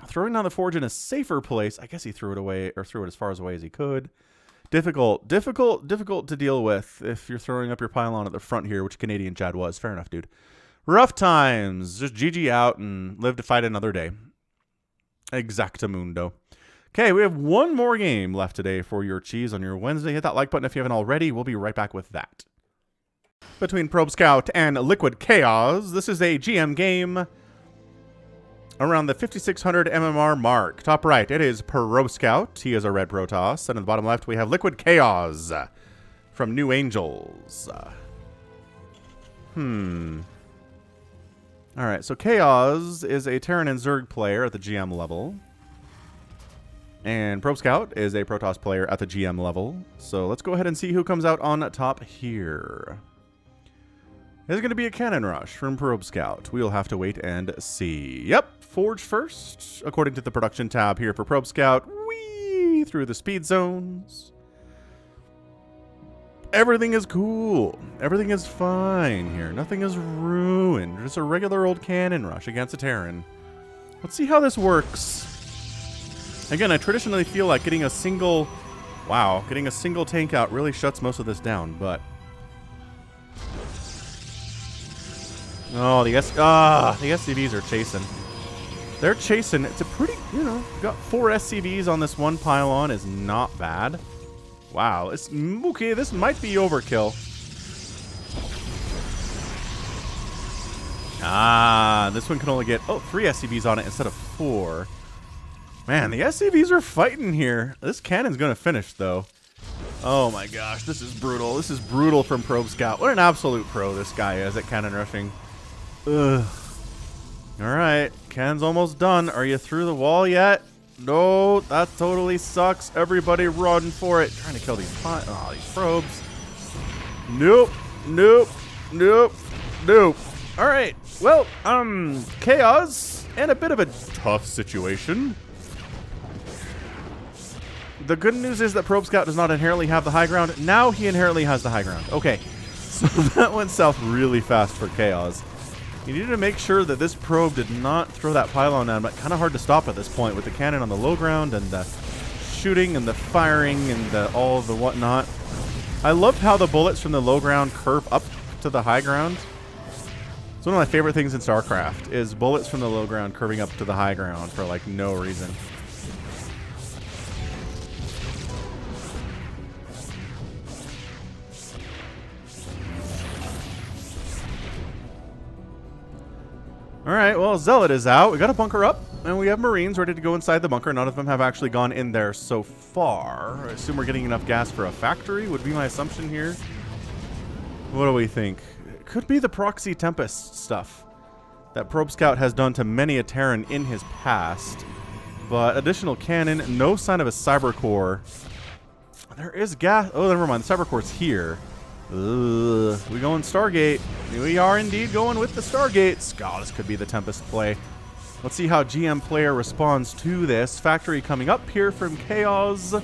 Speaker 1: throwing down the forge in a safer place, I guess he threw it away, or threw it as far away as he could. Difficult to deal with if you're throwing up your pylon at the front here, which Canadian Chad was. Fair enough, dude. Rough times. Just GG out and live to fight another day. Exactamundo. Okay, we have one more game left today for your cheese on your Wednesday. Hit that like button if you haven't already. We'll be right back with that. Between Probe Scout and Liquid Chaos, this is a GM game around the 5600 MMR mark. Top right, it is Probe Scout. He is a red Protoss. And at the bottom left, we have Liquid Chaos from New Angels. Alright, so Chaos is a Terran and Zerg player at the GM level. And Probe Scout is a Protoss player at the GM level. So let's go ahead and see who comes out on top here. There's going to be a cannon rush from Probe Scout. We'll have to wait and see. Yep, Forge first, according to the production tab here for Probe Scout. Whee! Through the speed zones. Everything is cool. Everything is fine here. Nothing is ruined. Just a regular old cannon rush against a Terran. Let's see how this works. Again, I traditionally feel like getting a single tank out really shuts most of this down, but oh, the SCVs are chasing. They're chasing. It's a pretty, got 4 SCVs on this one pylon is not bad. Wow, okay, this might be overkill. This one can only get 3 SCVs on it instead of 4. Man, the SCVs are fighting here. This cannon's gonna finish though. Oh my gosh, this is brutal. This is brutal from Probe Scout. What an absolute pro this guy is at cannon rushing. Ugh. Alright, cannon's almost done. Are you through the wall yet? No, that totally sucks. Everybody run for it. Trying to kill these probes. Nope, nope, nope, nope. Alright, well, chaos and a bit of a tough situation. The good news is that Probe Scout does not inherently have the high ground. Now he inherently has the high ground. Okay, so that went south really fast for Chaos. You needed to make sure that this probe did not throw that pylon down, but kind of hard to stop at this point with the cannon on the low ground and the shooting and the firing and all of the whatnot. I love how the bullets from the low ground curve up to the high ground. It's one of my favorite things in StarCraft is bullets from the low ground curving up to the high ground for like no reason. Alright, well, Zealot is out. We got a bunker up, and we have Marines ready to go inside the bunker. None of them have actually gone in there so far. I assume we're getting enough gas for a factory, would be my assumption here. What do we think? It could be the proxy Tempest stuff that Probe Scout has done to many a Terran in his past. But additional cannon, no sign of a cyber core. There is gas. Oh, never mind. The cyber core's here. Ugh. We going Stargate. We are indeed going with the Stargates. God, this could be the Tempest play. Let's see how GM player responds to this. Factory coming up here from Chaos.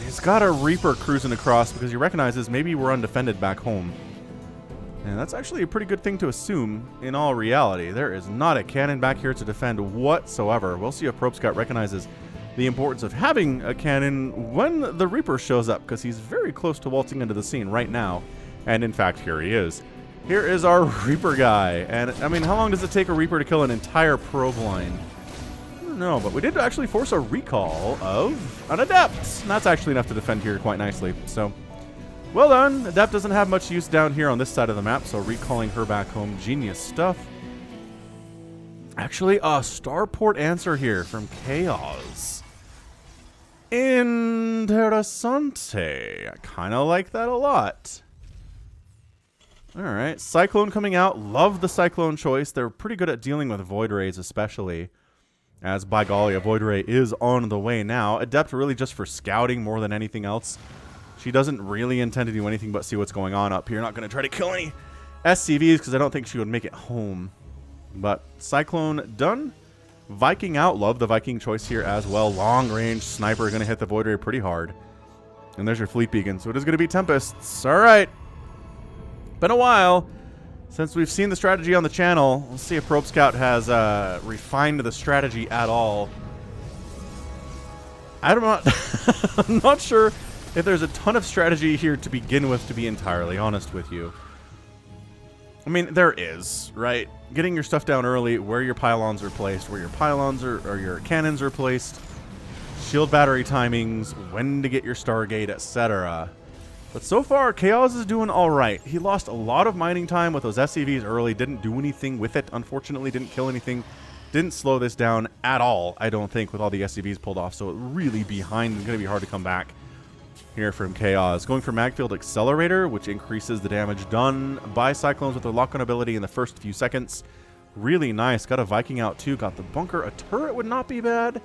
Speaker 1: He's got a Reaper cruising across because he recognizes maybe we're undefended back home. And that's actually a pretty good thing to assume in all reality. There is not a cannon back here to defend whatsoever. We'll see if Probe Scout recognizes the importance of having a cannon when the Reaper shows up, because he's very close to waltzing into the scene right now. And in fact, here he is. Here is our Reaper guy. And I mean, how long does it take a Reaper to kill an entire probe line? I don't know, but we did actually force a recall of an Adept. And that's actually enough to defend here quite nicely. So, well done. Adept doesn't have much use down here on this side of the map, so recalling her back home, genius stuff. Actually, a starport answer here from Chaos. Interessante. I kind of like that a lot. Alright, Cyclone coming out. Love the Cyclone choice. They're pretty good at dealing with Void Rays, especially. As, by golly, a Void Ray is on the way now. Adept really just for scouting more than anything else. She doesn't really intend to do anything but see what's going on up here. Not going to try to kill any SCVs because I don't think she would make it home. But Cyclone done. Viking out. Love the Viking choice here as well. Long range sniper going to hit the Void Ray pretty hard. And there's your fleet beacon. So it is going to be Tempests. All right. Been a while since we've seen the strategy on the channel. Let's see if Probe Scout has refined the strategy at all. I'm not sure if there's a ton of strategy here to begin with, to be entirely honest with you. I mean, there is, right? Getting your stuff down early, where your pylons are placed, where your pylons or your cannons are placed, shield battery timings, when to get your Stargate, etc. But so far, Chaos is doing all right. He lost a lot of mining time with those SCVs early, didn't do anything with it, unfortunately, didn't kill anything, didn't slow this down at all, I don't think, with all the SCVs pulled off, so it really behind is going to be hard to come back. Here from Chaos. Going for Magfield Accelerator, which increases the damage done by Cyclones with their lock-on ability in the first few seconds. Really nice. Got a Viking out too. Got the bunker. A turret would not be bad,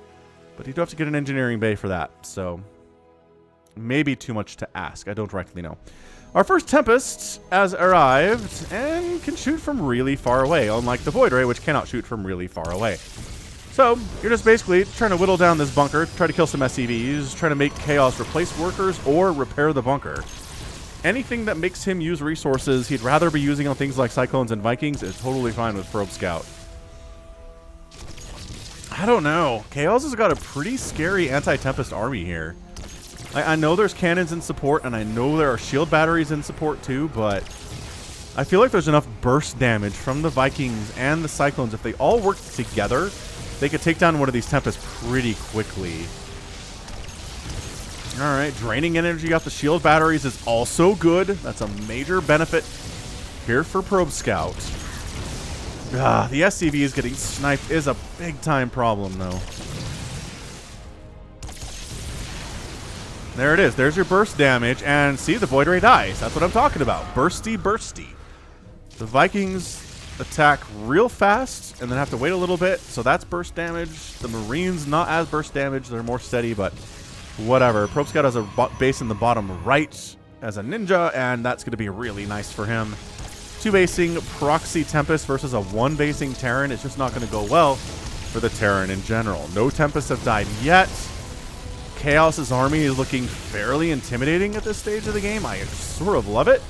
Speaker 1: but you do have to get an engineering bay for that. So maybe too much to ask. I don't directly know. Our first Tempest has arrived and can shoot from really far away, unlike the Void Ray, which cannot shoot from really far away. So, you're just basically trying to whittle down this bunker, try to kill some SCVs, trying to make Chaos replace workers or repair the bunker. Anything that makes him use resources he'd rather be using on things like Cyclones and Vikings is totally fine with Probe Scout. I don't know. Chaos has got a pretty scary anti-Tempest army here. I know there's cannons in support, and I know there are shield batteries in support too, but I feel like there's enough burst damage from the Vikings and the Cyclones. If they all work together, they could take down one of these Tempests pretty quickly. Alright, draining energy off the shield batteries is also good. That's a major benefit here for Probe Scout. The SCV is getting sniped is a big time problem though. There it is. There's your burst damage. And see, the Void Ray dies. That's what I'm talking about. Bursty, bursty. The Vikings attack real fast and then have to wait a little bit. So that's burst damage. The Marines, not as burst damage. They're more steady, but whatever. Probe Scout has a base in the bottom right as a ninja, and that's going to be really nice for him. 2-basing Proxy Tempest versus a 1-basing Terran. It's just not going to go well for the Terran in general. No Tempests have died yet. Chaos's army is looking fairly intimidating at this stage of the game. I sort of love it.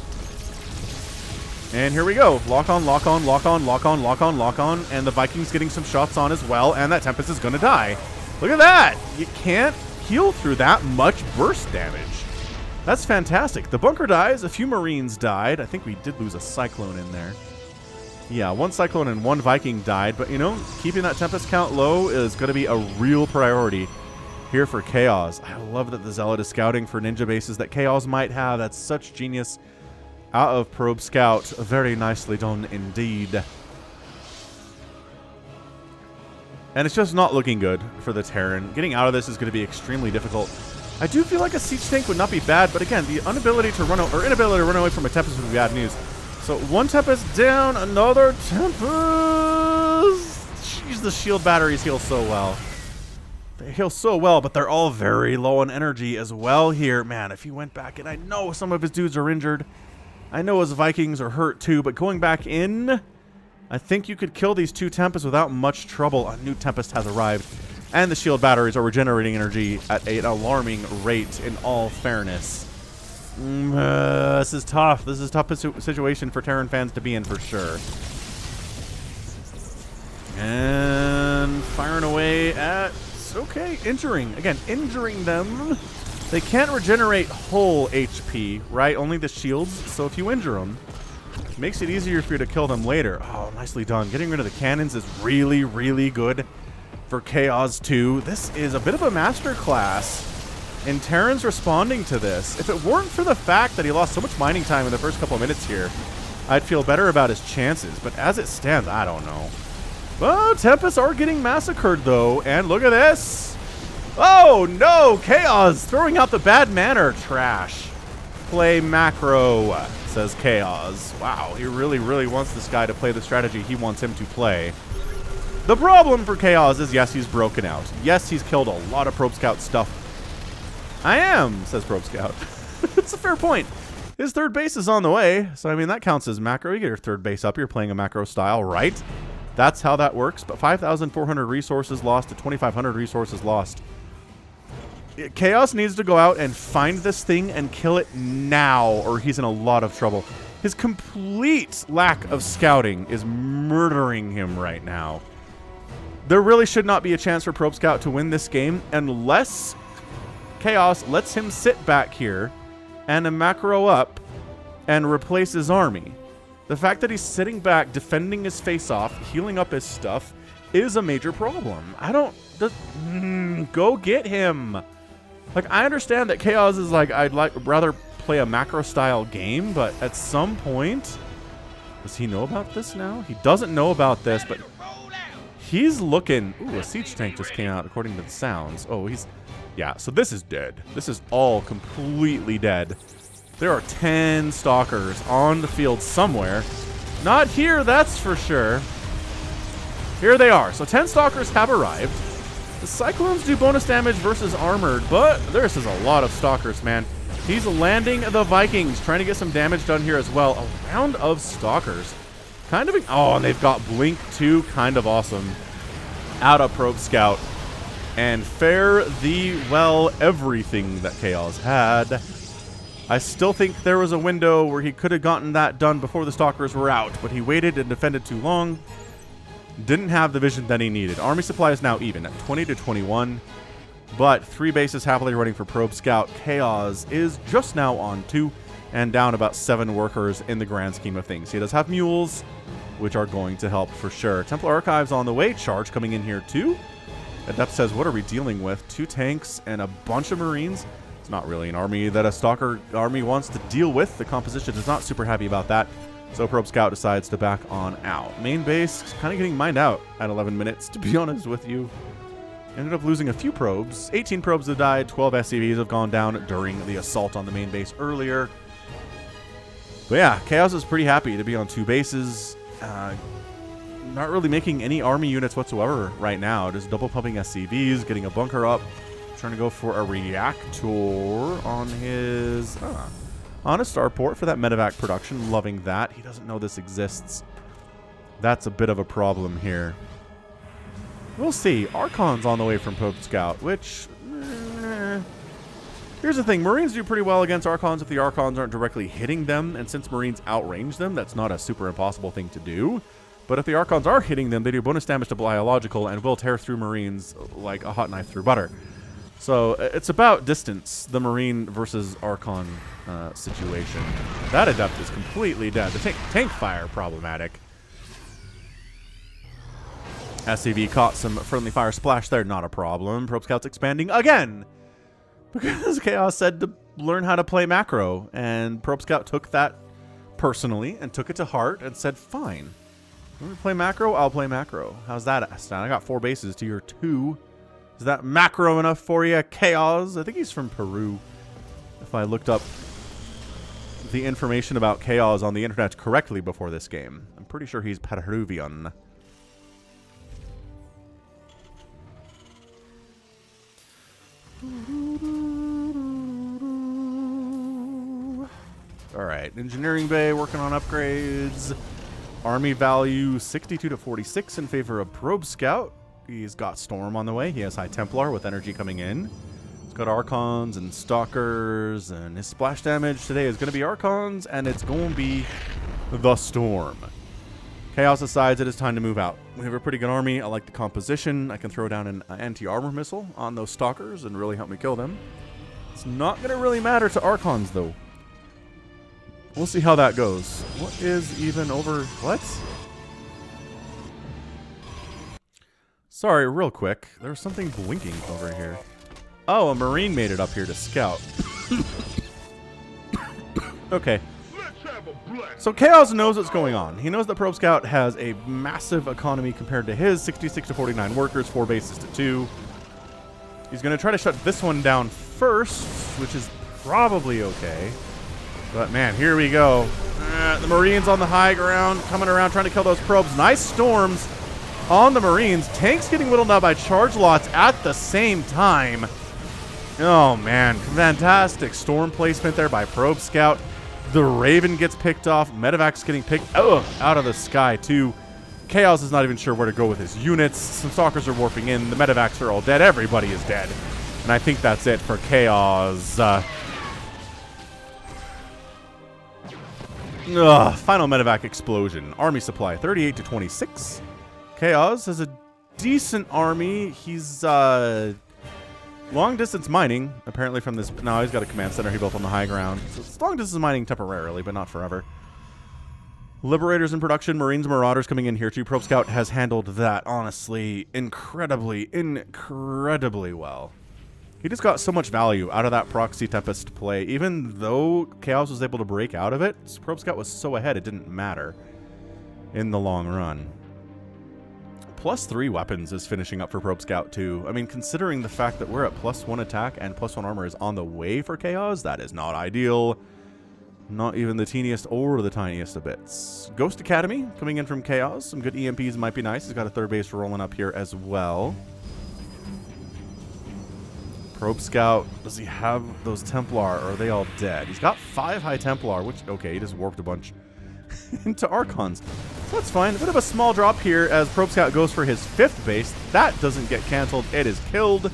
Speaker 1: And here we go. Lock on, lock on, lock on, lock on, lock on, lock on. And the Vikings getting some shots on as well. And that Tempest is going to die. Look at that. You can't heal through that much burst damage. That's fantastic. The bunker dies. A few Marines died. I think we did lose a Cyclone in there. Yeah, 1 Cyclone and 1 Viking died. But, you know, keeping that Tempest count low is going to be a real priority here for Chaos. I love that the Zealot is scouting for ninja bases that Chaos might have. That's such genius out of Probe Scout. Very nicely done indeed. And it's just not looking good for the Terran. Getting out of this is going to be extremely difficult. I do feel like a siege tank would not be bad, but again, the inability to run away from a Tempest would be bad news. So 1 Tempest down, another Tempest. Jeez, the shield batteries heal so well. They heal so well, but they're all very low on energy as well here. Man, if he went back in, I know some of his dudes are injured. I know his Vikings are hurt too, but going back in, I think you could kill these 2 Tempests without much trouble. A new Tempest has arrived, and the shield batteries are regenerating energy at an alarming rate, in all fairness. This is tough. This is a tough situation for Terran fans to be in for sure. And firing away at... Okay, injuring. Again, injuring them. They can't regenerate whole HP, right? Only the shields. So if you injure them, it makes it easier for you to kill them later. Oh, nicely done. Getting rid of the cannons is really, really good for Chaos 2. This is a bit of a masterclass in Terrans responding to this. If it weren't for the fact that he lost so much mining time in the first couple of minutes here, I'd feel better about his chances. But as it stands, I don't know. Well, Tempests are getting massacred, though. And look at this. Oh, no. Chaos throwing out the bad manner. Trash. Play macro, says Chaos. Wow, he really, really wants this guy to play the strategy he wants him to play. The problem for Chaos is, yes, he's broken out. Yes, he's killed a lot of Probe Scout stuff. I am, says Probe Scout. It's a fair point. His 3rd base is on the way. So, I mean, that counts as macro. You get your 3rd base up. You're playing a macro style, right? That's how that works. But 5,400 resources lost to 2,500 resources lost. Chaos needs to go out and find this thing and kill it now, or he's in a lot of trouble. His complete lack of scouting is murdering him right now. There really should not be a chance for Probe Scout to win this game unless Chaos lets him sit back here and a macro up and replace his army. The fact that he's sitting back, defending his face off, healing up his stuff, is a major problem. Go get him. Like, I understand that Chaos is like, I'd rather play a macro style game, but at some point, does he know about this now? He doesn't know about this, but he's looking. Ooh, a siege tank just came out according to the sounds. Oh, yeah, so this is dead. This is all completely dead. There are 10 stalkers on the field somewhere. Not here, that's for sure. Here they are. So 10 stalkers have arrived. The Cyclones do bonus damage versus armored, but this is a lot of stalkers, man. He's landing the Vikings, trying to get some damage done here as well. A round of stalkers. Kind of... Oh, and they've got Blink too. Kind of awesome. Out of Probe Scout. And fare thee well everything that Chaos had. I still think there was a window where he could have gotten that done before the stalkers were out, but he waited and defended too long. Didn't have the vision that he needed. Army supply is now even at 20 to 21, but 3 bases happily running for Probe Scout. Chaos is just now on 2 and down about 7 workers in the grand scheme of things. He does have mules, which are going to help for sure. Templar Archives on the way. Charge coming in here too. Adept says, what are we dealing with? 2 tanks and a bunch of Marines. It's not really an army that a Stalker army wants to deal with. The composition is not super happy about that. So Probe Scout decides to back on out. Main base kind of getting mined out at 11 minutes, to be honest with you. Ended up losing a few probes. 18 probes have died, 12 SCVs have gone down during the assault on the main base earlier. But yeah, Chaos is pretty happy to be on 2 bases. Not really making any army units whatsoever right now. Just double pumping SCVs, getting a bunker up, trying to go for a reactor on his on a starport for that medevac production. Loving that. He doesn't know this exists. That's a bit of a problem here. We'll see. Archon's on the way from Probe Scout, which here's the thing. Marines do pretty well against Archons if the Archons aren't directly hitting them, and since Marines outrange them, that's not a super impossible thing to do. But if the Archons are hitting them, they do bonus damage to biological and will tear through Marines like a hot knife through butter. So it's about distance, the Marine versus Archon situation. That Adept is completely dead. The tank fire problematic. SCV caught some friendly fire splash there, not a problem. Probe Scout's expanding again because Chaos said to learn how to play macro, and Probe Scout took that personally and took it to heart and said, fine. You want to play macro? I'll play macro. How's that, Aston? I got 4 bases to your 2. Is that macro enough for you, Chaos? I think he's from Peru. If I looked up the information about Chaos on the internet correctly before this game. I'm pretty sure he's Peruvian. Alright, Engineering Bay working on upgrades. Army value 62 to 46 in favor of Probe Scout. He's got Storm on the way. He has High Templar with energy coming in. He's got Archons and Stalkers, and his splash damage today is going to be Archons, and it's going to be the Storm. Chaos decides it is time to move out. We have a pretty good army. I like the composition. I can throw down an anti-armor missile on those Stalkers and really help me kill them. It's not going to really matter to Archons, though. We'll see how that goes. What is even over... What? Sorry, real quick. There was something blinking over here. Oh, a Marine made it up here to scout. Okay. So Chaos knows what's going on. He knows that Probe Scout has a massive economy compared to his. 66 to 49 workers, 4 bases to 2. He's going to try to shut this one down first, which is probably okay. But man, here we go. The Marines on the high ground, coming around trying to kill those probes. Nice storms on the Marines. Tanks getting whittled out by charge lots at the same time. Oh man, fantastic storm placement there by Probe Scout. The Raven gets picked off. Medevac's getting picked out of the sky too. Chaos is not even sure where to go with his units. Some Stalkers are warping in. The Medevacs are all dead. Everybody is dead. And I think that's it for Chaos. Final medevac explosion. Army supply 38 to 26. Chaos has a decent army. He's long distance mining apparently from this. No, he's got a command center he built on the high ground. So it's long distance mining temporarily, but not forever. Liberators in production. Marines, Marauders coming in here too. Probe Scout has handled that honestly incredibly well. He just got so much value out of that Proxy Tempest play. Even though Chaos was able to break out of it, Probe Scout was so ahead it didn't matter in the long run. +3 weapons is finishing up for Probe Scout too. I mean, considering the fact that we're at +1 attack and +1 armor is on the way for Chaos, that is not ideal. Not even the teeniest or the tiniest of bits. Ghost Academy coming in from Chaos. Some good EMPs might be nice. He's got a 3rd base rolling up here as well. Probe Scout, does he have those Templar, or are they all dead? He's got 5 High Templar, which, okay, he just warped a bunch into Archons. So that's fine. A bit of a small drop here as Probe Scout goes for his 5th base. That doesn't get canceled. It is killed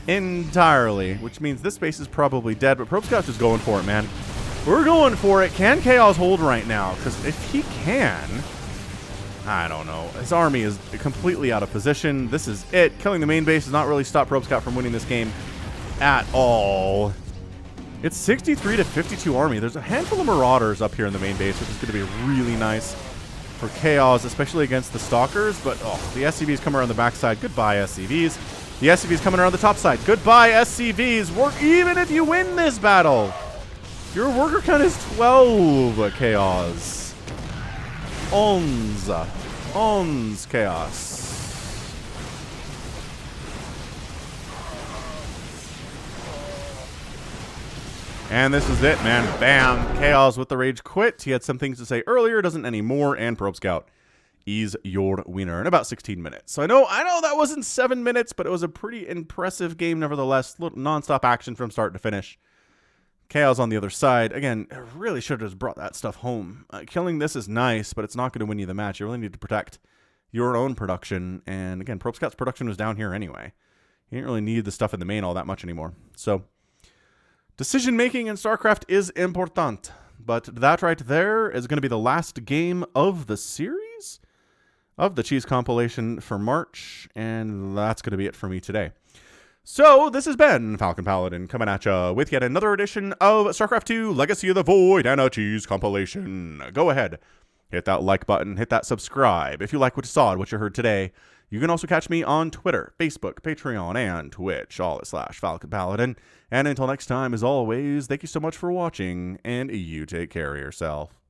Speaker 1: entirely, which means this base is probably dead, but Probe Scout's just going for it, man. We're going for it. Can Chaos hold right now? Because if he can... I don't know. His army is completely out of position. This is it. Killing the main base does not really stop Probe Scout from winning this game at all. It's 63 to 52 army. There's a handful of Marauders up here in the main base, which is going to be really nice for Chaos, especially against the Stalkers. But, the SCVs come around the backside. Goodbye, SCVs. The SCVs coming around the top side. Goodbye, SCVs. Work even if you win this battle. Your worker count is 12, Chaos. Ons Chaos. And this is it, man. Bam. Chaos with the rage quit. He had some things to say earlier, doesn't anymore. And Probe Scout is your winner in about 16 minutes. So I know that wasn't 7 minutes, but it was a pretty impressive game nevertheless. Non-stop action from start to finish. Chaos on the other side. Again, I really should have just brought that stuff home. Killing this is nice, but it's not going to win you the match. You really need to protect your own production. And again, Probe Scout's production was down here anyway. You didn't really need the stuff in the main all that much anymore. So decision making in StarCraft is important. But that right there is going to be the last game of the series of the Cheese compilation for March. And that's going to be it for me today. So, this has been Falcon Paladin coming at ya with yet another edition of StarCraft 2 Legacy of the Void and a Cheese compilation. Go ahead, hit that like button, hit that subscribe if you like what you saw and what you heard today. You can also catch me on Twitter, Facebook, Patreon, and Twitch, all at /Falcon Paladin. And until next time, as always, thank you so much for watching, and you take care of yourself.